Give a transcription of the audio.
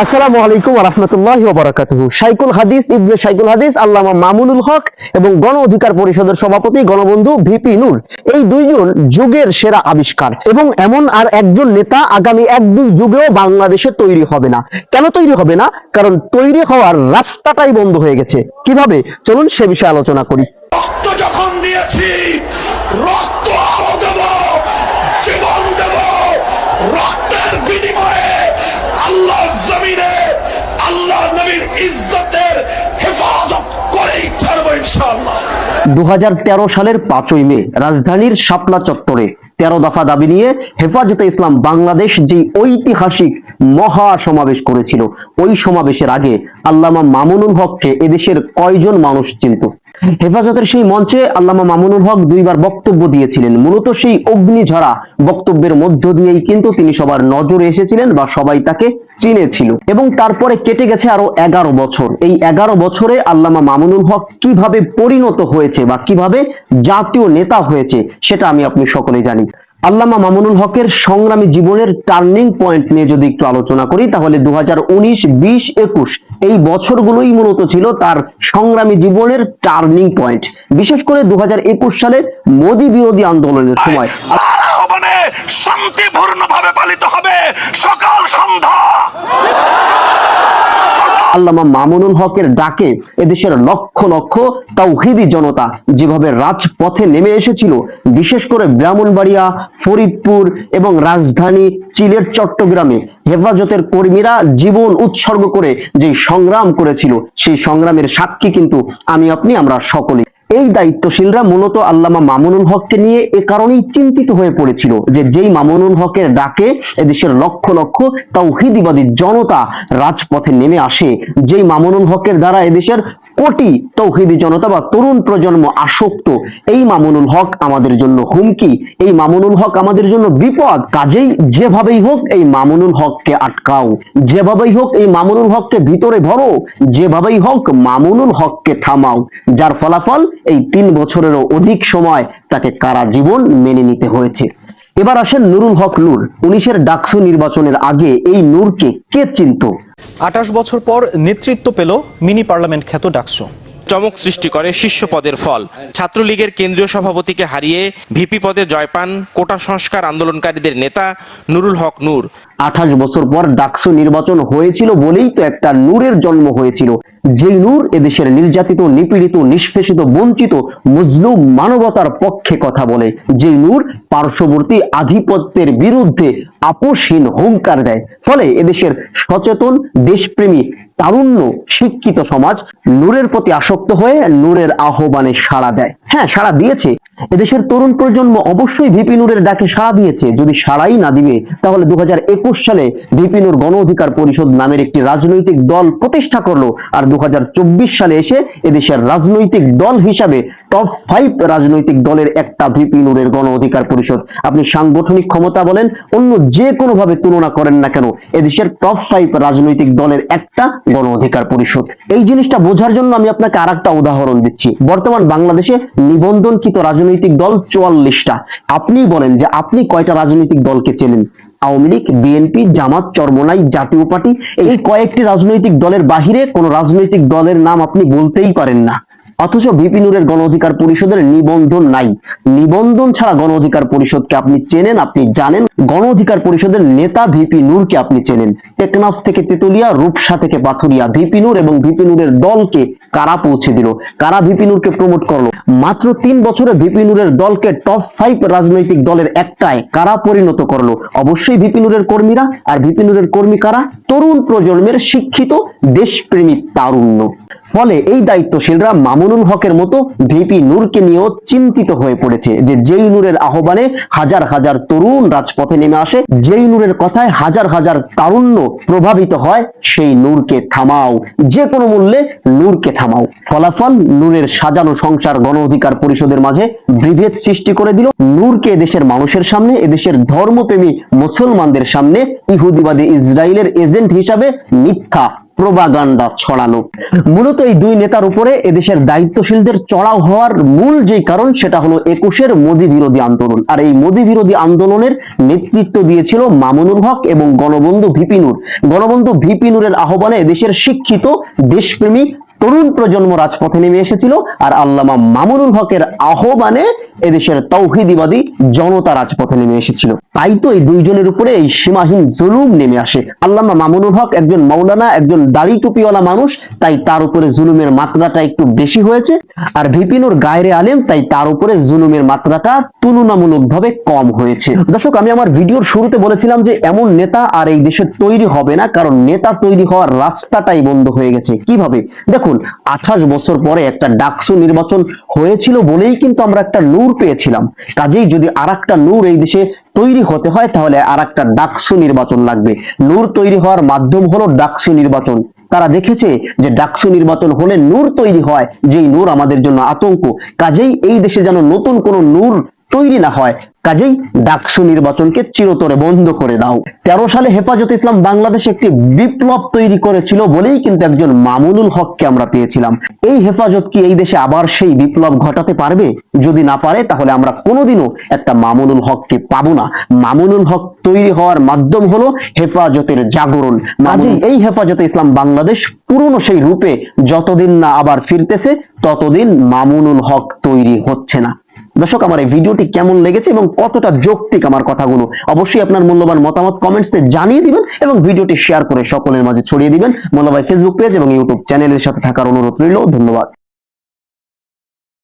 আসসালামু আলাইকুম ওয়া রাহমাতুল্লাহি ওয়া বারাকাতুহু। শাইখুল হাদিস ইবনে শাইখুল হাদিস আল্লামা মামুনুল হক এবং গণ অধিকার পরিষদের সভাপতি গণবন্ধু ভিপি নূর, এই দুইজন যুগের সেরা আবিষ্কার এবং এমন আর একজন নেতা আগামী এক দুই যুগেও বাংলাদেশে তৈরি হবে না। কেন তৈরি হবে না? কারণ তৈরি হওয়ার রাস্তাটাই বন্ধ হয়ে গেছে। কিভাবে? চলুন সে বিষয়ে আলোচনা করি। রক্ত যখন দিয়েছি, রক্ত আরো দেব, জীবন দেব। রক্তের বিনিময়ে আল্লাহর জমিনে আল্লাহ নবীর ইজ্জতের হেফাজত করেই ছাড়বো ইনশাআল্লাহ। 2013 সালের 5ই মে রাজধানীর শাপলা চত্বরে 13 দফা দাবি নিয়ে হেফাজতে ইসলাম বাংলাদেশ যে ঐতিহাসিক মহা সমাবেশ করেছিল, ওই সমাবেশের আগে আল্লামা মামুনুল হককে এদেশের কয়জন মানুষ চিনত? হেফাজতের সেই মঞ্চে আল্লামা মামুনুল হক দুইবার বক্তব্য দিয়েছিলেন। মূলত সেই অগ্নিঝরা বক্তব্যের মধ্য দিয়েই কিন্তু তিনি সবার নজরে এসেছিলেন বা সবাই তাকে চিনেছিল। এবং তারপরে কেটে গেছে আরো 11 বছর। এই 11 বছরে আল্লামা মামুনুল হক কিভাবে পরিণত হয়েছে বা কিভাবে জাতীয় নেতা হয়েছে সেটা আমি আপনি সকলেই জানি। আল্লামা মামুনুল হকের সংগ্রামী জীবনের টার্নিং পয়েন্ট নিয়ে যদি একটু আলোচনা করি, তাহলে 2019, 20, 21 এই বছরগুলোই মূলত ছিল তার সংগ্রামী জীবনের টার্নিং পয়েন্ট। বিশেষ করে 2021 সালে মোদি বিরোধী আন্দোলনের সময় আহ্বানে শান্তিপূর্ণভাবে পালিত হবে সকাল সন্ধ্যা। আল্লামা মামুনুল হকের ডাকে এদেশের লক্ষ লক্ষ তাওহীদি জনতা যেভাবে রাজপথে নেমে এসেছিল, বিশেষ করে ব্রাহ্মণবাড়িয়া, ফরিদপুর এবং রাজধানী চিলের চট্টগ্রামে হেফাজতের কর্মীরা জীবন উৎসর্গ করে যে সংগ্রাম করেছিল, সেই সংগ্রামের সাক্ষী কিন্তু আমি আপনি আমরা সকলেই। এই দায়িত্বশীলরা মূলত আল্লামা মামুনুল হককে নিয়ে এ কারণেই চিন্তিত হয়ে পড়েছিল যে যেই মামুনুল হকের ডাকে এদেশের লক্ষ লক্ষ তাওহীদবাদী জনতা রাজপথে নেমে আসে, যেই মামুনুল হকের দ্বারা এদেশের কোটি তৌহিদি জনতা বা তরুণ প্রজন্ম আসক্ত, এই মামুনুল হক আমাদের জন্য হুমকি, এই মামুনুল হক আমাদের জন্য বিপদ। কাজেই যেভাবেই হোক এই মামুনুল হককে আটকাও, যেভাবেই হোক এই মামুনুল হককে ভিতরে ভরো, যেভাবেই হোক মামুনুল হককে থামাও। যার ফলাফল এই 3 বছরেরও অধিক সময় তাকে কারা জীবন মেনে নিতে হয়েছে। এবার আসেন নুরুল হক নূর। 19-এর ডাকসু নির্বাচনের আগে এই নূরকে কে চিনত? 28 বছর পর নেতৃত্ব পেল মিনি পার্লামেন্ট খ্যাত ডাকসু। চমক সৃষ্টি করে শীর্ষ পদের ফল। ছাত্রলীগের কেন্দ্রীয় সভাপতিকে হারিয়ে ভিপি পদে জয় পান কোটা সংস্কার আন্দোলনকারীদের নেতা নুরুল হক নূর। 28 বছর পর ডাকসু নির্বাচন হয়েছিল বলেই তো একটা নূরের জন্ম হয়েছিল, যেই নূর এদেশের নির্যাতিত, নিপীড়িত, নিষ্পেষিত, বঞ্চিত, মজলুম মানবতার পক্ষে কথা বলে, যেই নূর পার্শ্ববর্তী আধিপত্যের বিরুদ্ধে আপোষহীন হুঙ্কার দেয়। ফলে এদেশের সচেতন দেশপ্রেমী তারুণ্য শিক্ষিত সমাজ নূরের প্রতি আসক্ত হয়ে নূরের আহ্বানে সাড়া দেয়। হ্যাঁ, সাড়া দিয়েছে। এদেশের তরুণ প্রজন্ম অবশ্যই ভিপি নূরের ডাকে সাড়া দিয়েছে। যদি সাড়াই না দিবে তাহলে 2021 সালে ভিপি নূর গণ অধিকার পরিষদ নামের একটি রাজনৈতিক দল প্রতিষ্ঠা করলো, আর 2024 সালে এসে এদেশের রাজনৈতিক দল হিসাবে টপ 5 রাজনৈতিক দলের একটা ভিপি নূরের গণ অধিকার পরিষদ। আপনি সাংগঠনিক ক্ষমতা বলেন, অন্য যে কোনো ভাবে তুলনা করেন না কেন, এদেশের টপ 5 রাজনৈতিক দলের একটা গণ অধিকার পরিষদ। এই জিনিসটা বোঝার জন্য আমি আপনাকে আরেকটা উদাহরণ দিচ্ছি। বর্তমান বাংলাদেশে নিবন্ধনকৃত রাজনৈতিক দল 44টা। আপনি বলেন যে আপনি কয়টা রাজনৈতিক দলকে চেনেন? আওয়ামী লীগ, বিএনপি, জামাত, চরমোনাই, জাতীয় পার্টি, এই কয়েকটি রাজনৈতিক দলের বাহিরে কোন রাজনৈতিক দলের নাম আপনি বলতেই পারেন না। অথচ ভিপি নূরের গণ অধিকার পরিষদের নিবন্ধন নাই। নিবন্ধন ছাড়া গণ অধিকার পরিষদকে আপনি চেনেন, আপনি জানেন। গণ অধিকার পরিষদের নেতা ভিপি নূরকে আপনি চেনেন। টেকনাফ থেকে তেতুলিয়া, রূপসা থেকে পাথুরিয়া, ভিপি নূর এবং ভিপি নূরের দলকে কারা পৌঁছে দিল, কারা ভিপি নূরকে প্রমোট করলো? মাত্র 3 বছরে ভিপি নূরের দলকে টপ 5 রাজনৈতিক দলের একটায় কারা পরিণত করলো? অবশ্যই ভিপি নূরের কর্মীরা। আর ভিপি নূরের কর্মী কারা? তরুণ প্রজন্মের শিক্ষিত দেশপ্রেমী তারুণ্য। ফলে এই দায়িত্বশীলরা মামুনুল হকের মতো ভিপি নূরকে নিয়েও চিন্তিত হয়ে পড়েছে যে যেই নূরের আহ্বানে হাজার হাজার তরুণ রাজপথে নেমে আসে, যেই নূরের কথায় হাজার হাজার তারুণ্য প্রভাবিত হয়, সেই নূরকে থামাও, যে কোনো মূল্যে নূরকে থামাও। ফলাফল নূরের সাজানো সংসার গণ অধিকার পরিষদের মাঝে বিভেদ সৃষ্টি করে দিল। নূরকে এদেশের মানুষের সামনে, এদেশের ধর্মপ্রেমী মুসলমানদের সামনে ইহুদিবাদী ইসরায়েলের এজেন্ট হিসাবে মিথ্যা প্রোপাগান্ডা ছড়ানো। মূলত এই দুই নেতার উপরে এদেশের দায়িত্বশীলদের চড়াও হওয়ার মূল যে কারণ সেটা হলো 21-এর মোদী বিরোধী আন্দোলন। আর এই মোদী বিরোধী আন্দোলনের নেতৃত্ব দিয়েছিল মামুনুল হক এবং গণবন্ধু ভিপি নূর। গণবন্ধু ভিপি নূরের আহ্বানে এদেশের শিক্ষিত দেশপ্রেমী তরুণ প্রজন্ম রাজপথে নেমে এসেছিল, আর আল্লামা মামুনুল হকের আহ্বানে এদেশের তৌহিদিবাদী জনতা রাজপথে নেমে এসেছিল। তাই তো এই দুইজনের উপরে এই সীমাহীন জুলুম নেমে আসে। আল্লামা মামুনুল হক একজন মাওলানা, একজন দাড়ি টুপিওয়ালা মানুষ, তাই তার উপরে জুলুমের মাত্রাটা একটু বেশি হয়েছে। আর ভিপি নূর গায়রে আলেম, তাই তার উপরে জুলুমের মাত্রাটা তুলনামূলকভাবে কম হয়েছে। দর্শক, আমি আমার ভিডিওর শুরুতে বলেছিলাম যে এমন নেতা আর এই দেশে তৈরি হবে না, কারণ নেতা তৈরি হওয়ার রাস্তাটাই বন্ধ হয়ে গেছে। কিভাবে? দেখুন, 28 বছর পরে একটা ডাকসু নির্বাচন হয়েছিল বলেই কিন্তু আমরা একটা নূর পেয়েছিলাম। কাজেই যদি আরেকটা নূর এই দেশে তৈরি হতে হয় তাহলে আরেকটা ডাকসু নির্বাচন লাগবে। নূর তৈরি হওয়ার মাধ্যম হলো ডাকসু নির্বাচন। তারা দেখেছে যে ডাকসু নির্বাচন হলে নূর তৈরি হয়, যেই নূর আমাদের জন্য আতঙ্ক। কাজেই এই দেশে যেন নতুন কোনো নূর তৈরি না হয়, কাজেই ডাকসু নির্বাচনকে চিরতরে বন্ধ করে দাও। 13 সালে হেফাজতে ইসলাম বাংলাদেশ একটি বিপ্লব তৈরি করেছিল বলেই কিন্তু একজন মামুনুল হককে আমরা পেয়েছিলাম। এই হেফাজত কি এই দেশে আবার সেই বিপ্লব ঘটাতে পারবে? যদি না পারে তাহলে আমরা কোনোদিনও একটা মামুনুল হককে পাবো না। মামুনুল হক তৈরি হওয়ার মাধ্যম হলো হেফাজতের জাগরণ। কাজেই এই হেফাজতে ইসলাম বাংলাদেশ পুরনো সেই রূপে যতদিন না আবার ফিরতেছে ততদিন মামুনুল হক তৈরি হচ্ছে না। দর্শক, আমার এই ভিডিওটি কেমন লেগেছে এবং কতটা যৌক্তিক আমার কথাগুলো, অবশ্যই আপনার মূল্যবান মতামত কমেন্টসে জানিয়ে দিবেন এবং ভিডিওটি শেয়ার করে সকলের মাঝে ছড়িয়ে দিবেন। মোল্লা ভাই ফেসবুক পেজ এবং ইউটিউব চ্যানেলের সাথে থাকার অনুরোধ রইল। ধন্যবাদ।